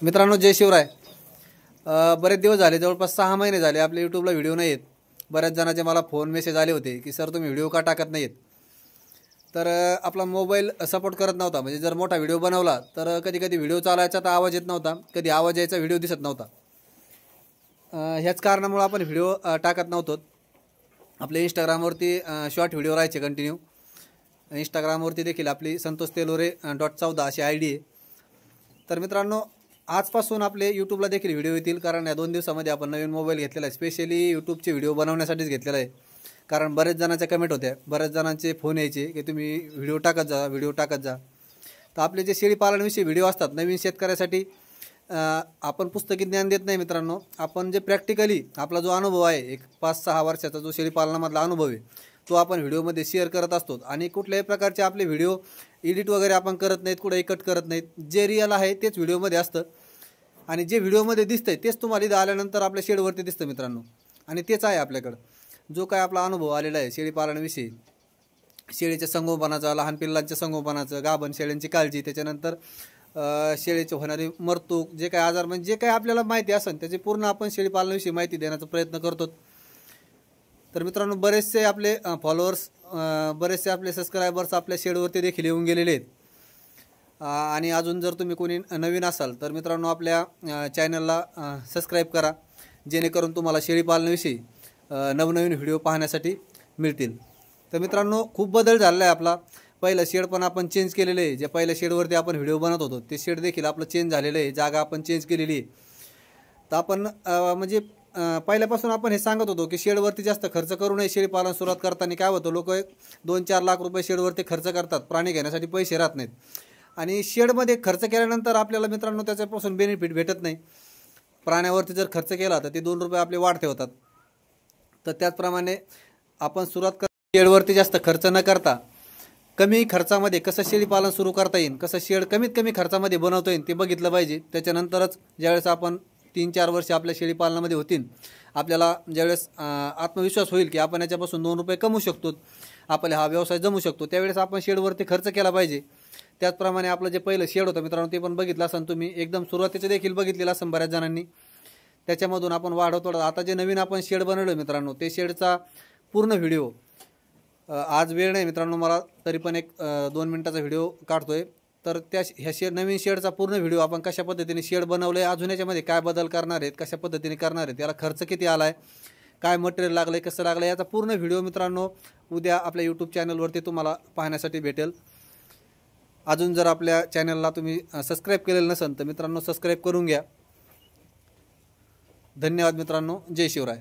मित्रांनो जय शिवराय। बरेच दिवस झाले, जवळपास 6 महिने झाले आपल्या यूट्यूबला व्हिडिओ नाही येत। बऱ्याच जणांचे मला फोन मेसेज आले होते की सर तुम्ही व्हिडिओ का टाकत नाहीत। तर आपला मोबाईल सपोर्ट करत नव्हता, म्हणजे जर मोठा व्हिडिओ बनवला तर कधी कधी व्हिडिओ चालायचा तर आवाज येत नव्हता, कधी आवाज यायचा व्हिडिओ दिसत नव्हता। ह्याच कारणामुळे आपण व्हिडिओ टाकत नव्हतो। आपले इंस्टाग्रामवरती शॉर्ट व्हिडिओ राहायचे कंटिन्यू। इंस्टाग्रामवरती देखील आपली संतोषतेलोरे.14 अशी आयडी आहे। तर मित्रांनो आजपासून आपले यूट्यूबला देखील व्हिडिओ येतील, कारण या 2 दिवसामध्ये आपण नवीन मोबाईल घेतलेला आहे। स्पेशली यूट्यूबचे व्हिडिओ बनवण्यासाठीच घेतलेला आहे, कारण बरेच जणांच्या कमेंट होत्या, बरेच जणांचे फोन यायचे की तुम्ही व्हिडिओ टाकत जा, व्हिडिओ टाकत जा। तर आपले जे शेळी पालनाविषयी व्हिडिओ असतात नवीन शेतकऱ्यासाठी, आपण पुस्तकी ज्ञान देत नाही मित्रांनो। आपण जे प्रॅक्टिकली आपला जो अनुभव आहे, एक 5-6 वर्षाचा जो शेळी पालनामधला अनुभव आहे, तो आपण व्हिडिओमध्ये शेअर करत असतो। आणि कुठल्याही प्रकारचे आपले व्हिडिओ एडिट वगैरे आपण करत नाहीत, कुठेही कट करत नाहीत। जे रिअल आहे तेच व्हिडिओमध्ये असतं, आणि जे व्हिडिओमध्ये दिसतंय तेच तुम्हाला इथं आल्यानंतर आपल्या शेडवरती दिसतं मित्रांनो। आणि तेच आहे आपल्याकडं जो काय आपला अनुभव आलेला आहे शेळी पालनाविषयी, शेळीच्या संगोपनाचा, लहान पिल्लांच्या संगोपनाचं, गाभण शेळ्यांची काळजी, त्याच्यानंतर शेळीची होणारी मरतूक, जे काय आजार, म्हणजे जे काय आपल्याला माहिती असेल त्याची पूर्ण आपण शेळी पालनाविषयी माहिती देण्याचा प्रयत्न करतो। तर मित्रांनो बरेचसे आपले फॉलोअर्स, बरेचसे आपले सबस्क्रायबर्स आपल्या शेडवरती देखील येऊन गेलेले आहेत। आणि अजून जर तुम्ही कोणी नवीन असाल तर मित्रांनो आपल्या चॅनलला सबस्क्राईब करा, जेणेकरून तुम्हाला शेळी पालनाविषयी नवनवीन व्हिडिओ पाहण्यासाठी मिळतील। तर मित्रांनो खूप बदल झालेला आहे आपला। पहिलं शेड पण आपण चेंज केलेलं आहे, जे पहिल्या शेडवरती आपण व्हिडिओ बनवत होतो ते शेड देखील आपलं चेंज झालेलं आहे, जागा आपण चेंज केलेली आहे। तर आपण म्हणजे पहिल्यापासून आपण हे सांगत होतो की शेडवरती जास्त खर्च करू नये। शेळी पालन सुरुवात करताना काय होतं, लोक 2-4 लाख रुपये शेडवरती खर्च करतात, प्राणी घेण्यासाठी पैसे राहत नाहीत। आणि शेडमध्ये खर्च केल्यानंतर आपल्याला मित्रांनो त्याच्यापासून बेनिफिट भेटत नाही। प्राण्यावरती जर खर्च केला तर ते 2 रुपये आपले वाढते होतात। तर त्याचप्रमाणे आपण सुरुवात शेडवरती जास्त खर्च न करता कमी खर्चामध्ये कसं शेळी पालन सुरू करता येईल, कसं शेड कमीत कमी खर्चामध्ये बनवता येईल ते बघितलं पाहिजे। त्याच्यानंतरच ज्यावेळेस आपण 3-4 वर्ष आपल्या शेळी पालनामध्ये होतील, आपल्याला ज्यावेळेस आत्मविश्वास होईल की आपण याच्यापासून 2 रुपये कमवू शकतो, आपल्याला हा व्यवसाय जमू शकतो, त्यावेळेस आपण शेडवरती खर्च केला पाहिजे। त्याचप्रमाणे आपलं जे पहिलं शेड होतं मित्रांनो ते पण बघितलं असेल तुम्ही, एकदम सुरुवातीचं देखील बघितलेलं असेल बऱ्याच जणांनी। त्याच्यामधून आपण वाढवतो। आता जे नवीन आपण शेड बनवलं मित्रांनो, ते शेडचा पूर्ण व्हिडिओ, आज वेळ नाही मित्रांनो मला, तरी पण एक 2 मिनिटाचा व्हिडिओ काढतोय। तर ह्या नवीन शेडचा पूर्ण व्हिडिओ आपण कशा पद्धतीने शेड बनवलं आहे, अजून याच्यामध्ये काय बदल करणार आहेत, कशा पद्धतीने करणार आहेत, याला खर्च किती आला आहे, काय मटेरियल लागलं आहे, कसं लागलं आहे, याचा पूर्ण व्हिडिओ मित्रांनो उद्या आपल्या यूट्यूब चॅनलवरती तुम्हाला पाहण्यासाठी भेटेल। अजून जर आपल्या चॅनलला तुम्ही सबस्क्राईब केलेलं नसेल तर मित्रांनो सबस्क्राईब करून घ्या। धन्यवाद मित्रांनो, जय शिवराय।